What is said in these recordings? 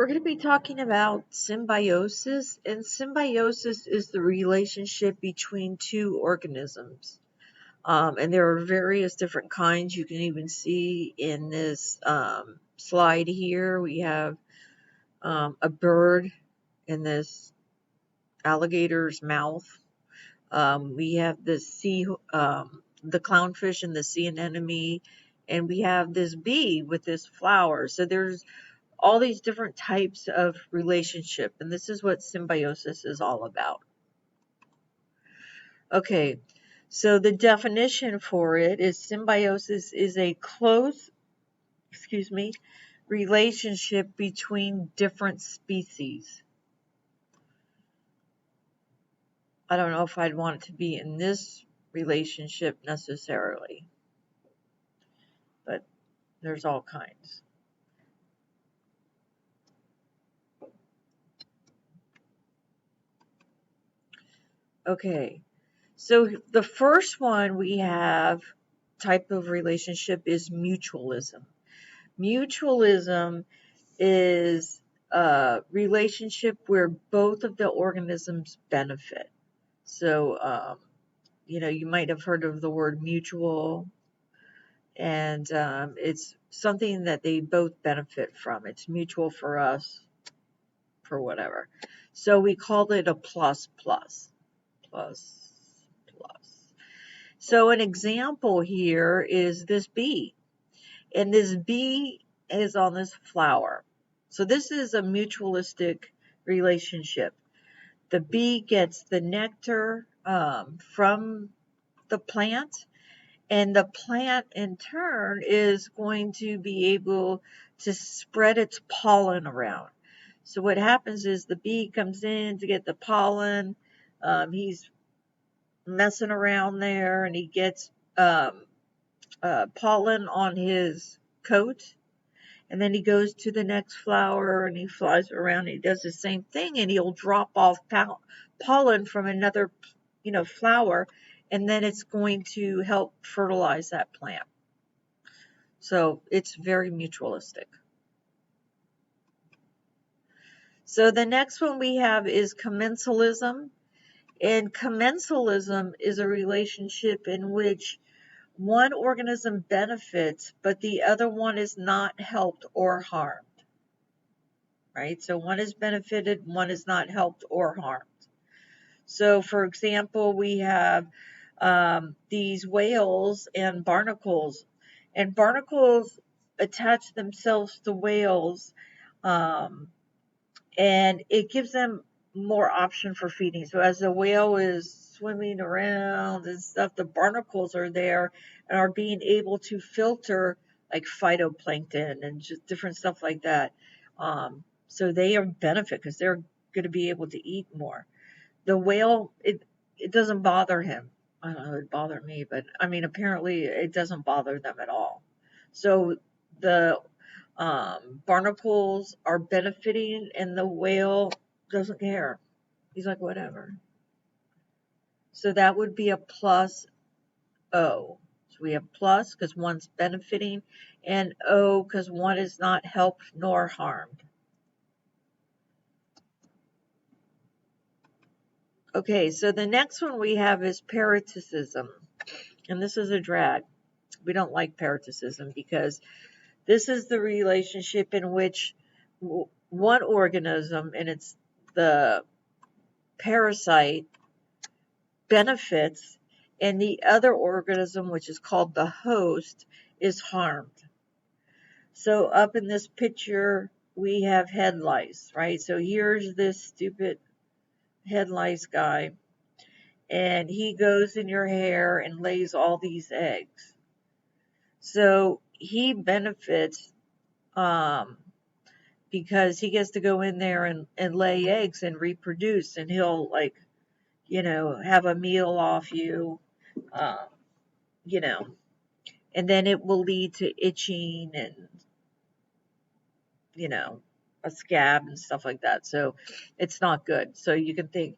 We're going to be talking about symbiosis, and symbiosis is the relationship between two organisms. And there are various different kinds. You can even see in this slide here, we have a bird in this alligator's mouth. We have the clownfish and the sea anemone, and we have this bee with this flower. So there's all these different types of relationship, and this is what symbiosis is all about. Okay, so the definition for it is symbiosis is a close, relationship between different species. I don't know if I'd want it to be in this relationship necessarily, but there's all kinds. Okay, so the first one we have type of relationship is mutualism. Mutualism is a relationship where both of the organisms benefit. So, you might have heard of the word mutual, and it's something that they both benefit from. It's mutual for us, for whatever. So we called it a plus plus. Plus plus. So an example here is this bee. And this bee is on this flower. So this is a mutualistic relationship. The bee gets the nectar from the plant, and the plant in turn is going to be able to spread its pollen around. So what happens is the bee comes in to get the pollen. He's messing around there, and he gets pollen on his coat, and then he goes to the next flower and he flies around and he does the same thing, and he'll drop off pollen from another flower, and then it's going to help fertilize that plant. So it's very mutualistic. So the next one we have is commensalism, and commensalism is a relationship in which one organism benefits, but the other one is not helped or harmed. Right? So one is benefited, one is not helped or harmed. So, for example, we have these whales and barnacles attach themselves to whales, and it gives them more option for feeding. So as the whale is swimming around and stuff, the barnacles are there and are being able to filter like phytoplankton and just different stuff like that. So they are benefit because they're going to be able to eat more. The whale, it doesn't bother him. I don't know, it bothered me, but I mean, apparently it doesn't bother them at all. So the barnacles are benefiting, and the whale doesn't care. He's like, whatever. So that would be a plus O. So we have plus because one's benefiting, and O because one is not helped nor harmed. Okay, so the next one we have is parasitism, and this is a drag. We don't like parasitism because this is the relationship in which one organism, and it's the parasite, benefits, and the other organism, which is called the host, is harmed. So up in this picture, we have head lice, right? So here's this stupid head lice guy, and he goes in your hair and lays all these eggs. So he benefits because he gets to go in there and lay eggs and reproduce, and he'll have a meal off you, and then it will lead to itching and, a scab and stuff like that. So it's not good. So you can think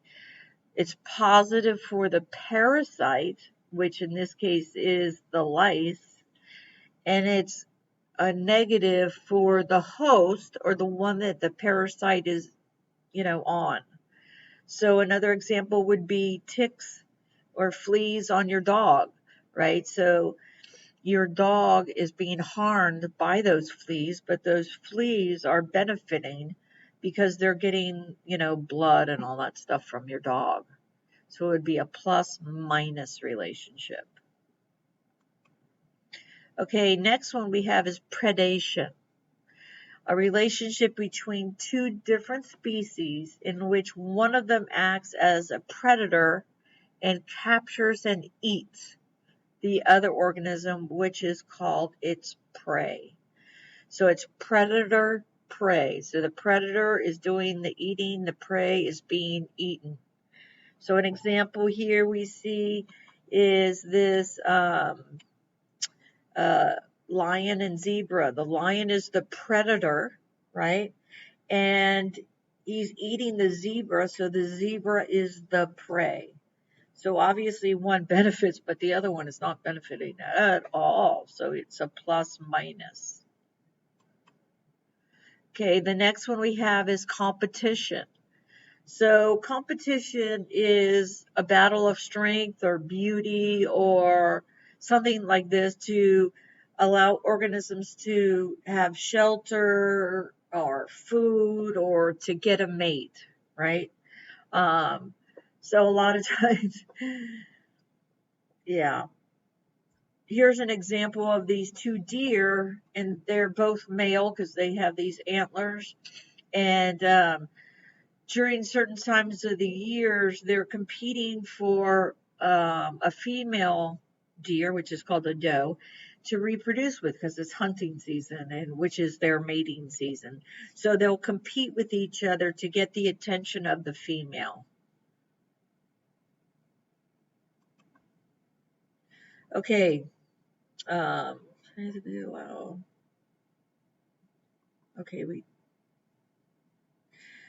it's positive for the parasite, which in this case is the lice, and it's a negative for the host or the one that the parasite is, on. So another example would be ticks or fleas on your dog, right? So your dog is being harmed by those fleas, but those fleas are benefiting because they're getting, blood and all that stuff from your dog. So it would be a plus minus relationship. Okay, next one we have is predation. A relationship between two different species in which one of them acts as a predator and captures and eats the other organism, which is called its prey. So it's predator prey. So the predator is doing the eating, the prey is being eaten. So an example here we see is this lion and zebra. The lion is the predator, right? And he's eating the zebra, so the zebra is the prey. So obviously one benefits, but the other one is not benefiting at all. So it's a plus minus. Okay, the next one we have is competition. So competition is a battle of strength or beauty or something like this to allow organisms to have shelter or food or to get a mate, right? So a lot of times, yeah. Here's an example of these two deer, and they're both male because they have these antlers. And during certain times of the years, they're competing for a female deer, which is called a doe, to reproduce with because it's hunting season, and which is their mating season. So they'll compete with each other to get the attention of the female. Okay. Okay,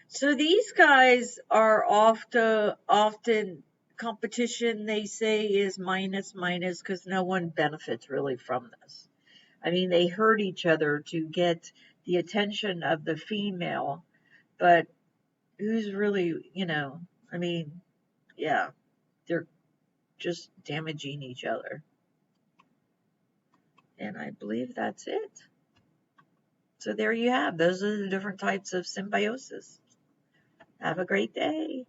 so these guys are often competition, they say, is minus minus because no one benefits really from this. I mean, they hurt each other to get the attention of the female, but who's really, I mean, yeah, they're just damaging each other. And I believe that's it. So there you have. Those are the different types of symbiosis. Have a great day.